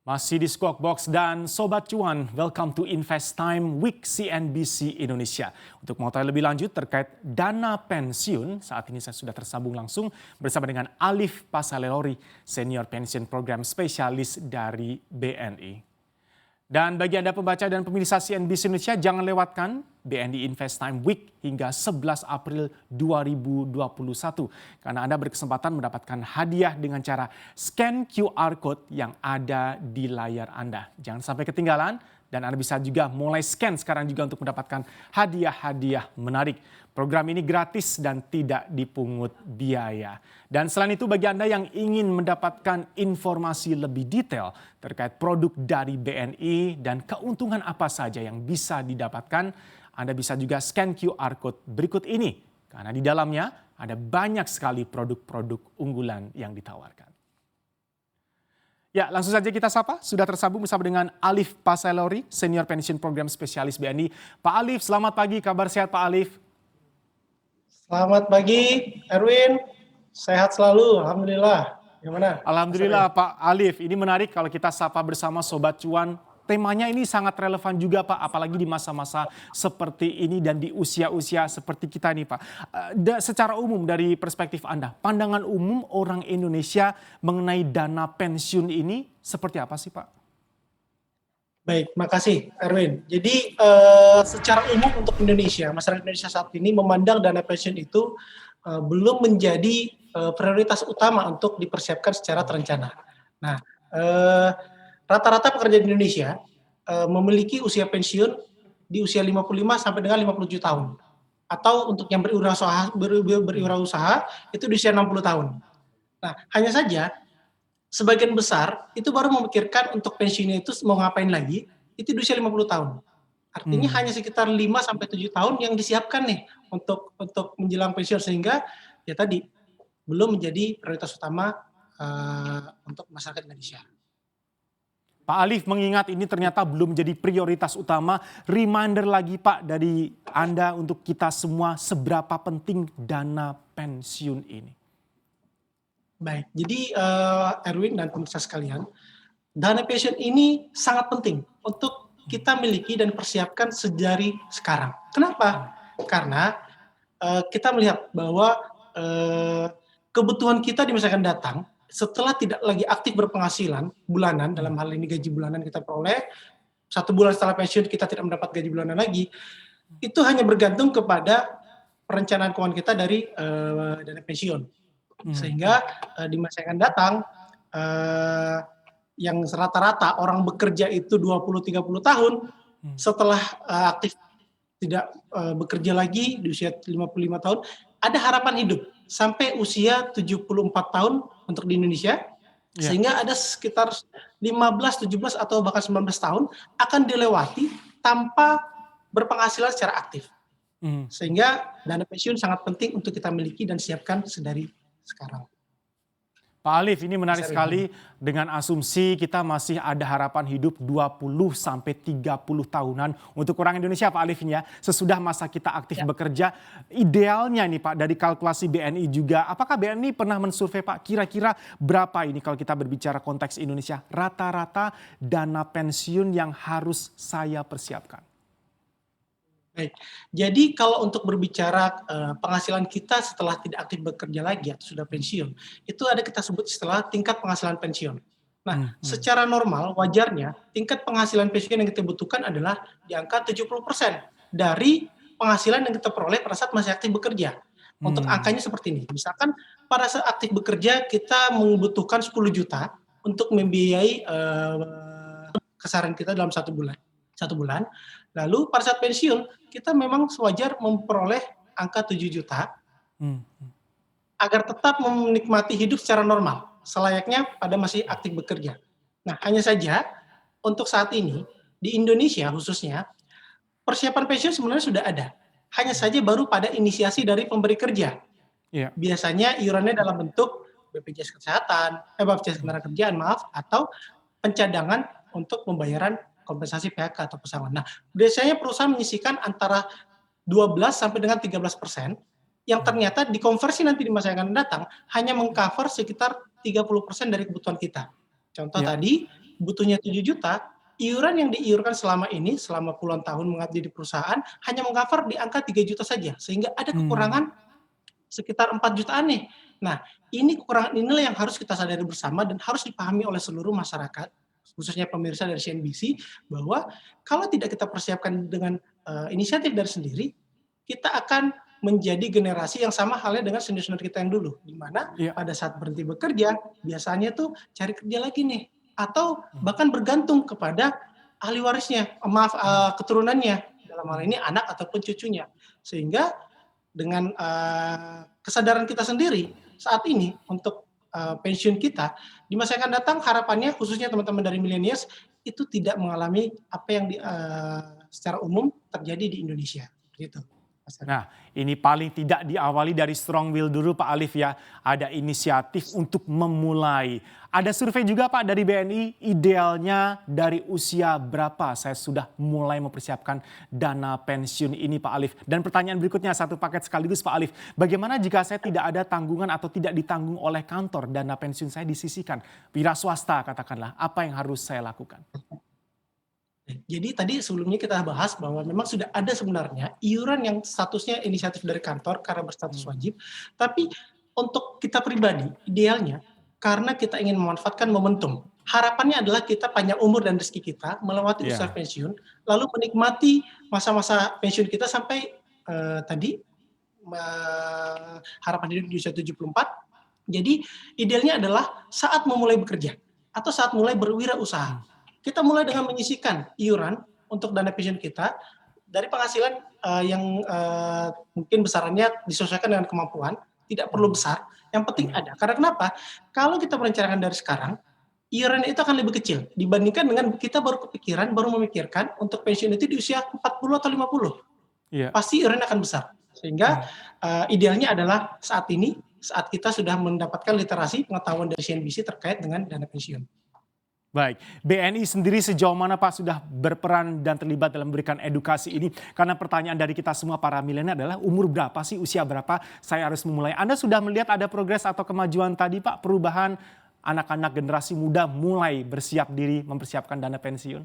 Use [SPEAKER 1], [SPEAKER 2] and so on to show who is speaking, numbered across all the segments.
[SPEAKER 1] Masih di Squawk Box dan Sobat Cuan, welcome to Invest Time Week CNBC Indonesia. Untuk mengetahui lebih lanjut terkait dana pensiun, saat ini saya sudah tersambung langsung bersama dengan Alif Pasalelori, Senior Pension Program Spesialis dari BNI. Dan bagi Anda pembaca dan pemirsa CNBC Indonesia, jangan lewatkan BNI Invest Time Week hingga 11 April 2021. Karena Anda berkesempatan mendapatkan hadiah dengan cara scan QR Code yang ada di layar Anda. Jangan sampai ketinggalan dan Anda bisa juga mulai scan sekarang juga untuk mendapatkan hadiah-hadiah menarik. Program ini gratis dan tidak dipungut biaya. Dan selain itu bagi Anda yang ingin mendapatkan informasi lebih detail terkait produk dari BNI dan keuntungan apa saja yang bisa didapatkan, Anda bisa juga scan QR Code berikut ini. Karena di dalamnya ada banyak sekali produk-produk unggulan yang ditawarkan. Ya, langsung saja kita sapa. Sudah tersambung bersama dengan Alif Pasalelori, Senior Pension Program Spesialis BNI. Pak Alif, selamat pagi. Kabar sehat Pak Alif?
[SPEAKER 2] Selamat pagi, Erwin. Sehat selalu, alhamdulillah. Gimana?
[SPEAKER 1] Alhamdulillah Pak Alif. Ini menarik kalau kita sapa bersama Sobat Cuan. Temanya ini sangat relevan juga Pak, apalagi di masa-masa seperti ini dan di usia-usia seperti kita nih Pak. Secara umum dari perspektif Anda, pandangan umum orang Indonesia mengenai dana pensiun ini seperti apa sih Pak?
[SPEAKER 2] Baik, makasih Erwin. Jadi secara umum untuk Indonesia, masyarakat Indonesia saat ini memandang dana pensiun itu belum menjadi prioritas utama untuk dipersiapkan secara terencana. Nah, rata-rata pekerja di Indonesia memiliki usia pensiun di usia 55 sampai dengan 57 tahun. Atau untuk yang berwirausaha itu di usia 60 tahun. Nah, hanya saja sebagian besar itu baru memikirkan untuk pensiunnya itu mau ngapain lagi, itu di usia 50 tahun. Artinya hanya sekitar 5 sampai 7 tahun yang disiapkan nih untuk menjelang pensiun, sehingga ya tadi belum menjadi prioritas utama untuk masyarakat Indonesia.
[SPEAKER 1] Pak Alif, mengingat ini ternyata belum menjadi prioritas utama, reminder lagi Pak dari Anda untuk kita semua seberapa penting dana pensiun ini.
[SPEAKER 2] Baik, jadi Erwin dan pemirsa sekalian, dana pensiun ini sangat penting untuk kita miliki dan persiapkan sedari sekarang. Kenapa? Karena kita melihat bahwa kebutuhan kita di masa akan datang setelah tidak lagi aktif berpenghasilan bulanan, dalam hal ini gaji bulanan kita peroleh, 1 bulan setelah pensiun kita tidak mendapat gaji bulanan lagi, itu hanya bergantung kepada perencanaan keuangan kita dari dana pensiun. Sehingga di masa yang akan datang, yang rata-rata orang bekerja itu 20-30 tahun, setelah aktif tidak bekerja lagi di usia 55 tahun, ada harapan hidup sampai usia 74 tahun untuk di Indonesia, sehingga ada sekitar 15, 17 atau bahkan 19 tahun akan dilewati tanpa berpenghasilan secara aktif. Sehingga dana pensiun sangat penting untuk kita miliki dan siapkan sedari sekarang.
[SPEAKER 1] Pak Alif, ini menarik sekali dengan asumsi kita masih ada harapan hidup 20 sampai 30 tahunan untuk orang Indonesia Pak Alif ya. Sesudah masa kita aktif bekerja, idealnya nih Pak dari kalkulasi BNI juga, apakah BNI pernah mensurvei Pak kira-kira berapa ini kalau kita berbicara konteks Indonesia rata-rata dana pensiun yang harus saya persiapkan?
[SPEAKER 2] Baik, jadi kalau untuk berbicara penghasilan kita setelah tidak aktif bekerja lagi atau sudah pensiun, itu ada kita sebut istilah tingkat penghasilan pensiun. Nah, secara normal wajarnya tingkat penghasilan pensiun yang kita butuhkan adalah di angka 70% dari penghasilan yang kita peroleh pada saat masih aktif bekerja. Untuk angkanya seperti ini, misalkan pada saat aktif bekerja kita membutuhkan 10 juta untuk membiayai keseharian kita dalam 1 bulan. Lalu pada saat pensiun, kita memang sewajar memperoleh angka 7 juta agar tetap menikmati hidup secara normal, selayaknya pada masih aktif bekerja. Nah, hanya saja untuk saat ini, di Indonesia khususnya, persiapan pensiun sebenarnya sudah ada. Hanya saja baru pada inisiasi dari pemberi kerja. Biasanya iurannya dalam bentuk BPJS Kesehatan, BPJS Ketenagakerjaan, atau pencadangan untuk pembayaran kompensasi PHK atau pesangon. Nah, biasanya perusahaan menyisihkan antara 12 sampai dengan 13% yang ternyata dikonversi nanti di masa yang akan datang hanya mengcover sekitar 30% dari kebutuhan kita. Contoh tadi butuhnya 7 juta, iuran yang diiurkan selama ini, selama puluhan tahun mengabdi di perusahaan, hanya meng-cover di angka 3 juta saja, sehingga ada
[SPEAKER 1] Hmm.
[SPEAKER 2] kekurangan sekitar 4 jutaan nih. Nah, ini kekurangan inilah yang harus kita sadari bersama dan harus dipahami oleh seluruh masyarakat, khususnya pemirsa dari CNBC, bahwa kalau tidak kita persiapkan dengan inisiatif dari sendiri, kita akan menjadi generasi yang sama halnya dengan senior-senior kita yang dulu, di mana
[SPEAKER 1] Iya.
[SPEAKER 2] pada saat berhenti bekerja, biasanya tuh cari kerja lagi nih, atau
[SPEAKER 1] Hmm.
[SPEAKER 2] bahkan bergantung kepada ahli warisnya, maaf, keturunannya, dalam hal ini anak ataupun cucunya. Sehingga dengan kesadaran kita sendiri saat ini untuk pensiun kita, di masa yang akan datang harapannya khususnya teman-teman dari millennials, itu tidak mengalami apa yang secara umum terjadi di Indonesia, gitu, Mas Aldi.
[SPEAKER 1] Nah, ini paling tidak diawali dari strong will dulu Pak Alif ya. Ada inisiatif untuk memulai. Ada survei juga Pak dari BNI, idealnya dari usia berapa saya sudah mulai mempersiapkan dana pensiun ini Pak Alif. Dan pertanyaan berikutnya satu paket sekaligus Pak Alif. Bagaimana jika saya tidak ada tanggungan atau tidak ditanggung oleh kantor, dana pensiun saya disisihkan? Wira swasta katakanlah, apa yang harus saya lakukan?
[SPEAKER 2] Jadi tadi sebelumnya kita bahas bahwa memang sudah ada sebenarnya iuran yang statusnya inisiatif dari kantor karena berstatus
[SPEAKER 1] Hmm.
[SPEAKER 2] wajib, tapi untuk kita pribadi idealnya karena kita ingin memanfaatkan momentum. Harapannya adalah kita panjang umur dan rezeki kita melewati usia
[SPEAKER 1] Ya.
[SPEAKER 2] pensiun, lalu menikmati masa-masa pensiun kita sampai tadi harapan hidup di usia 74. Jadi idealnya adalah saat memulai bekerja atau saat mulai berwirausaha.
[SPEAKER 1] Hmm.
[SPEAKER 2] Kita mulai dengan menyisihkan iuran untuk dana pensiun kita dari penghasilan yang mungkin besarannya disesuaikan dengan kemampuan, tidak perlu
[SPEAKER 1] Hmm.
[SPEAKER 2] besar, yang penting
[SPEAKER 1] Hmm.
[SPEAKER 2] ada. Karena kenapa? Kalau kita merencanakan dari sekarang, iuran itu akan lebih kecil dibandingkan dengan kita baru memikirkan untuk pensiun itu di usia 40 atau 50.
[SPEAKER 1] Iya.
[SPEAKER 2] Pasti iuran akan besar. Sehingga
[SPEAKER 1] Hmm.
[SPEAKER 2] idealnya adalah saat ini, saat kita sudah mendapatkan literasi pengetahuan dari CNBC terkait dengan dana pensiun.
[SPEAKER 1] Baik, BNI sendiri sejauh mana Pak sudah berperan dan terlibat dalam memberikan edukasi ini? Karena pertanyaan dari kita semua para milenial adalah umur berapa sih, usia berapa saya harus memulai? Anda sudah melihat ada progres atau kemajuan tadi Pak, perubahan anak-anak generasi muda mulai bersiap diri mempersiapkan dana pensiun?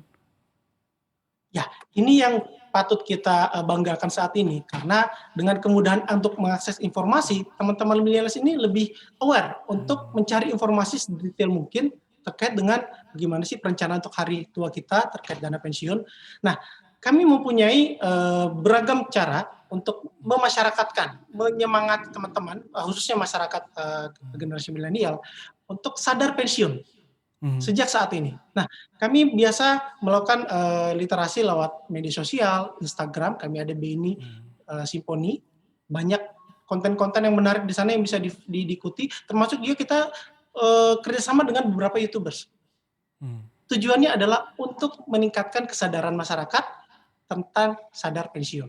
[SPEAKER 2] Ya, ini yang patut kita banggakan saat ini karena dengan kemudahan untuk mengakses informasi, teman-teman milenials ini lebih aware untuk
[SPEAKER 1] Hmm.
[SPEAKER 2] mencari informasi sedetail mungkin terkait dengan bagaimana sih perencanaan untuk hari tua kita terkait dana pensiun. Nah, kami mempunyai beragam cara untuk memasyarakatkan, menyemangati teman-teman, khususnya masyarakat generasi milenial untuk sadar pensiun.
[SPEAKER 1] Hmm.
[SPEAKER 2] Sejak saat ini. Nah, kami biasa melakukan literasi lewat media sosial, Instagram, kami ada BNI
[SPEAKER 1] Hmm.
[SPEAKER 2] Simponi, banyak konten-konten yang menarik di sana yang bisa diikuti, termasuk juga kita kerjasama dengan beberapa YouTubers.
[SPEAKER 1] Hmm.
[SPEAKER 2] Tujuannya adalah untuk meningkatkan kesadaran masyarakat tentang sadar pensiun.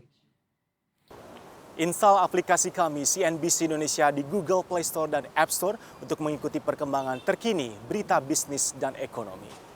[SPEAKER 1] Install aplikasi kami CNBC Indonesia di Google Play Store dan App Store untuk mengikuti perkembangan terkini berita bisnis dan ekonomi.